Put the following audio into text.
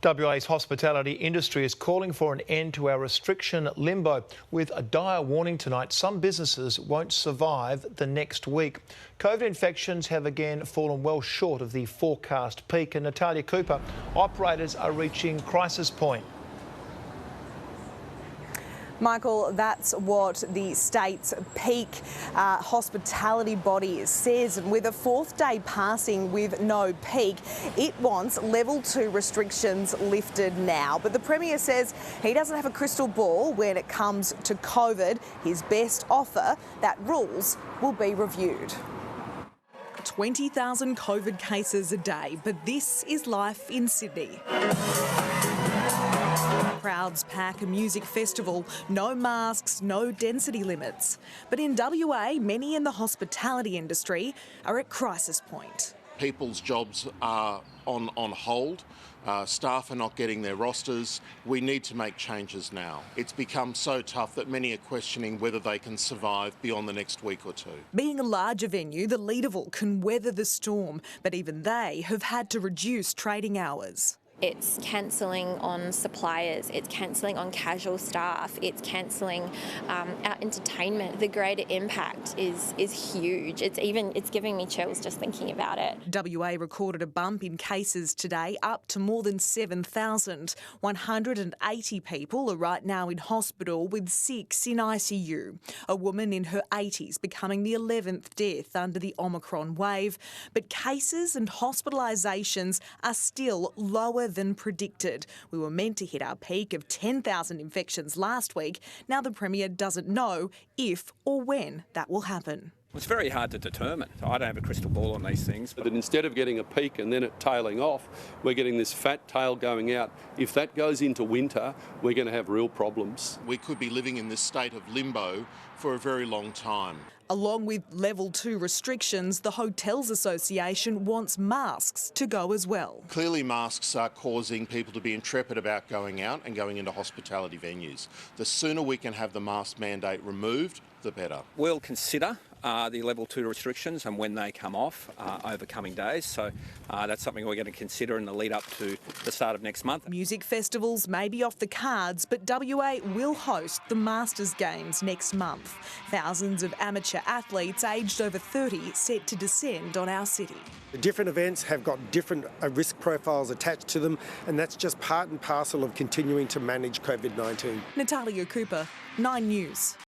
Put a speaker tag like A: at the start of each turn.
A: WA's hospitality industry is calling for an end to our restriction limbo. With a dire warning tonight, some businesses won't survive the next week. COVID infections have again fallen well short of the forecast peak, and Natalia Cooper, operators are reaching crisis point.
B: Michael, that's what the state's peak hospitality body says. And with a fourth day passing with no peak, it wants level 2 restrictions lifted now. But the Premier says he doesn't have a crystal ball when it comes to COVID. His best offer, that rules will be reviewed. 20,000 COVID cases a day, but this is life in Sydney. Crowds pack a music festival, no masks, no density limits. But in WA, many in the hospitality industry are at crisis point.
C: People's jobs are on hold. Staff are not getting their rosters. We need to make changes now. It's become so tough that many are questioning whether they can survive beyond the next week or two.
B: Being a larger venue, the Leederville can weather the storm, but even they have had to reduce trading hours.
D: It's cancelling on suppliers, it's cancelling on casual staff, it's cancelling our entertainment. The greater impact is huge. It's giving me chills just thinking about it.
B: WA recorded a bump in cases today, up to more than 7,000. 180 people are right now in hospital, with 6 in ICU. A woman in her 80s becoming the 11th death under the Omicron wave. But cases and hospitalisations are still lower than predicted. We were meant to hit our peak of 10,000 infections last week. Now the Premier doesn't know if or when that will happen.
E: It's very hard to determine. I don't have a crystal ball on these things.
F: But instead of getting a peak and then it tailing off, we're getting this fat tail going out. If that goes into winter, we're going to have real problems.
C: We could be living in this state of limbo for a very long time.
B: Along with level 2 restrictions, the Hotels Association wants masks to go as well.
C: Clearly, masks are causing people to be intrepid about going out and going into hospitality venues. The sooner we can have the mask mandate removed, the better.
E: We'll consider the level 2 restrictions and when they come off over coming days. So that's something we're going to consider in the lead up to the start of next month.
B: Music festivals may be off the cards, but WA will host the Masters Games next month. Thousands of amateur athletes aged over 30 set to descend on our city.
G: The different events have got different risk profiles attached to them, and that's just part and parcel of continuing to manage COVID-19.
B: Natalia Cooper, 9 News.